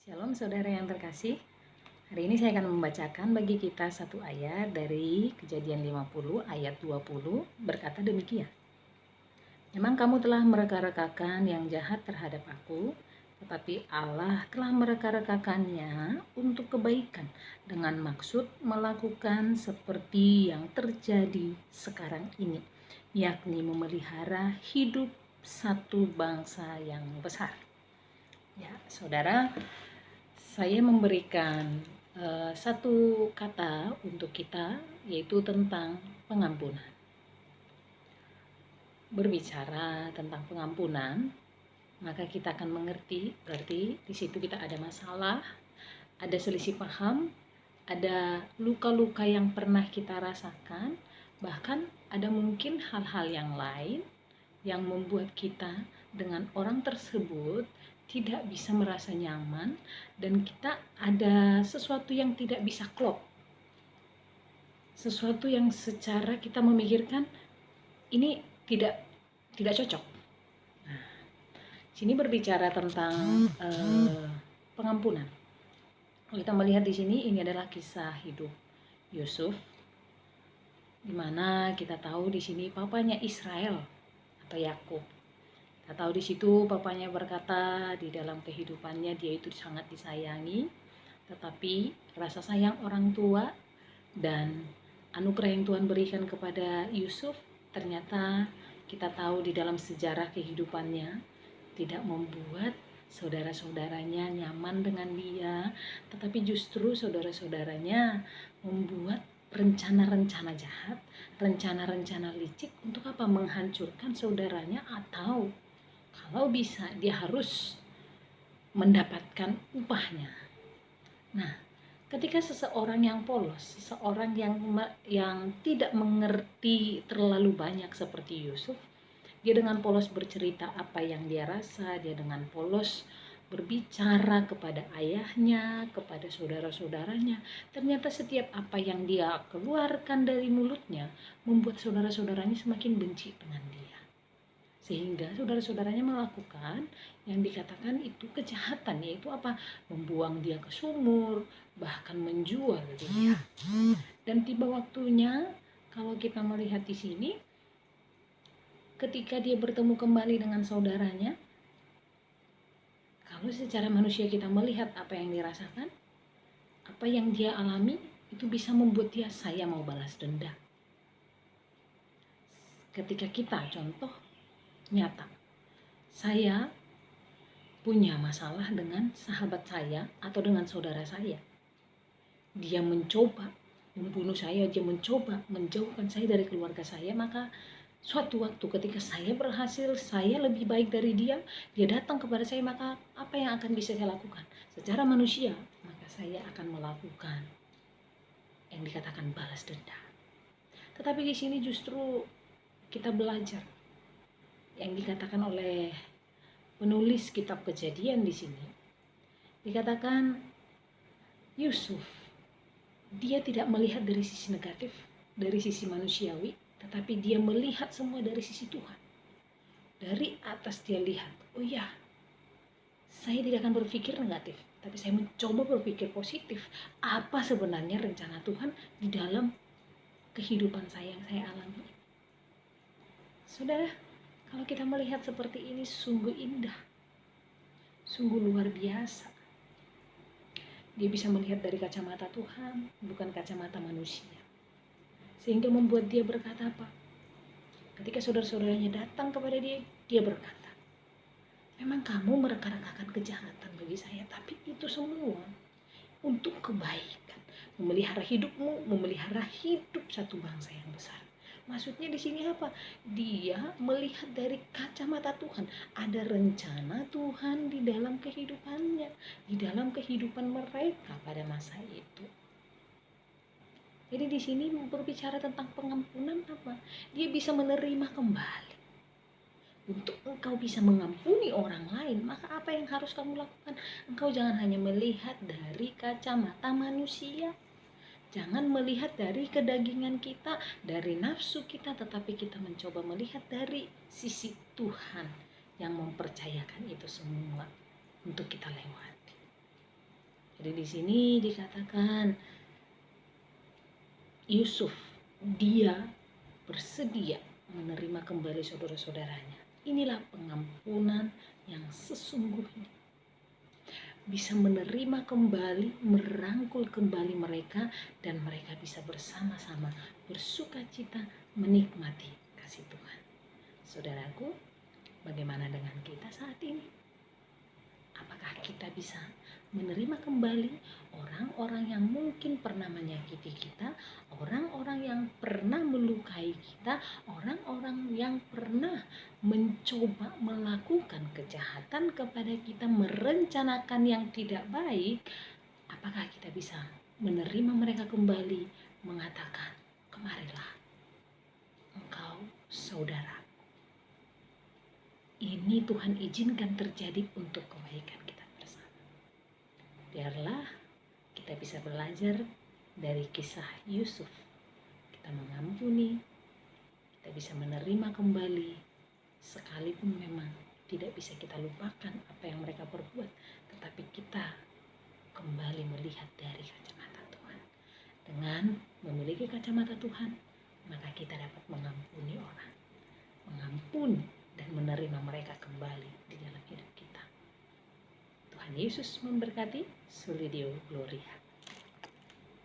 Shalom saudara yang terkasih. Hari ini saya akan membacakan bagi kita satu ayat dari Kejadian 50 ayat 20 berkata demikian. Memang kamu telah mereka-rekakan yang jahat terhadap aku, tetapi Allah telah mereka-rekakannya untuk kebaikan dengan maksud melakukan seperti yang terjadi sekarang ini, yakni memelihara hidup satu bangsa yang besar. Ya, saudara, saya memberikan satu kata untuk kita, yaitu tentang pengampunan. Berbicara tentang pengampunan, maka kita akan mengerti berarti di situ kita ada masalah, ada selisih paham, ada luka-luka yang pernah kita rasakan, bahkan ada mungkin hal-hal yang lain yang membuat kita dengan orang tersebut tidak bisa merasa nyaman, dan kita ada sesuatu yang tidak bisa klop, sesuatu yang secara kita memikirkan ini tidak cocok. Nah, sini berbicara tentang pengampunan. Kalau kita melihat di sini, ini adalah kisah hidup Yusuf, di mana kita tahu di sini papanya Israel atau Yakub. Kita tahu di situ papanya berkata di dalam kehidupannya dia itu sangat disayangi, tetapi rasa sayang orang tua dan anugerah yang Tuhan berikan kepada Yusuf ternyata kita tahu di dalam sejarah kehidupannya tidak membuat saudara-saudaranya nyaman dengan dia, tetapi justru saudara-saudaranya membuat rencana-rencana jahat, rencana-rencana licik untuk apa? Menghancurkan saudaranya, atau kalau bisa dia harus mendapatkan upahnya. Nah, ketika seseorang yang polos, seseorang yang tidak mengerti terlalu banyak seperti Yusuf, dia dengan polos bercerita apa yang dia rasa, dia dengan polos berbicara kepada ayahnya, kepada saudara-saudaranya. Ternyata setiap apa yang dia keluarkan dari mulutnya membuat saudara-saudaranya semakin benci dengan dia. Sehingga saudara-saudaranya melakukan yang dikatakan itu kejahatan, yaitu apa? Membuang dia ke sumur, bahkan menjual dia. Dan tiba waktunya, kalau kita melihat di sini, ketika dia bertemu kembali dengan saudaranya, kalau secara manusia kita melihat apa yang dirasakan, apa yang dia alami, itu bisa membuat dia, saya mau balas dendam. Ketika kita contoh nyata, saya punya masalah dengan sahabat saya atau dengan saudara saya, dia mencoba membunuh saya, dia mencoba menjauhkan saya dari keluarga saya, maka suatu waktu ketika saya berhasil, saya lebih baik dari dia, dia datang kepada saya, maka apa yang akan bisa saya lakukan? Secara manusia, maka saya akan melakukan yang dikatakan balas dendam. Tetapi di sini justru kita belajar yang dikatakan oleh penulis kitab Kejadian di sini. Dikatakan Yusuf, dia tidak melihat dari sisi negatif, dari sisi manusiawi, tetapi dia melihat semua dari sisi Tuhan. Dari atas dia lihat, oh ya, saya tidak akan berpikir negatif, tapi saya mencoba berpikir positif. Apa sebenarnya rencana Tuhan di dalam kehidupan saya yang saya alami? Saudara, kalau kita melihat seperti ini sungguh indah, sungguh luar biasa. Dia bisa melihat dari kacamata Tuhan, bukan kacamata manusia. Sehingga membuat dia berkata apa? Ketika saudara-saudaranya datang kepada dia, dia berkata, memang kamu mereka-rekakan kejahatan bagi saya, tapi itu semua untuk kebaikan. Memelihara hidupmu, memelihara hidup satu bangsa yang besar. Maksudnya di sini apa? Dia melihat dari kacamata Tuhan. Ada rencana Tuhan di dalam kehidupannya, di dalam kehidupan mereka pada masa itu. Jadi di sini berbicara tentang pengampunan apa? Dia bisa menerima kembali. Untuk engkau bisa mengampuni orang lain, maka apa yang harus kamu lakukan? Engkau jangan hanya melihat dari kacamata manusia. Jangan melihat dari kedagingan kita, dari nafsu kita, tetapi kita mencoba melihat dari sisi Tuhan yang mempercayakan itu semua untuk kita lewati. Jadi di sini dikatakan Yusuf, dia bersedia menerima kembali saudara-saudaranya. Inilah pengampunan yang sesungguhnya. Bisa menerima kembali, merangkul kembali mereka, dan mereka bisa bersama-sama bersuka cita menikmati kasih Tuhan. Saudaraku, bagaimana dengan kita saat ini? Apakah kita bisa menerima kembali orang-orang yang mungkin pernah menyakiti kita, orang-orang yang pernah melukai kita, orang-orang yang pernah mencoba melakukan kejahatan kepada kita, merencanakan yang tidak baik? Apakah kita bisa menerima mereka kembali, mengatakan, kemarilah engkau saudara. Ini Tuhan izinkan terjadi untuk kebaikan kita bersama. Biarlah kita bisa belajar dari kisah Yusuf. Kita mengampuni, kita bisa menerima kembali, sekalipun memang tidak bisa kita lupakan apa yang mereka perbuat, tetapi kita kembali melihat dari kacamata Tuhan. Dengan memiliki kacamata Tuhan, maka kita dapat mengampuni orang, mengampuni dan menerima mereka kembali di dalam hidup kita. Tuhan Yesus memberkati. Soli Deo Gloria.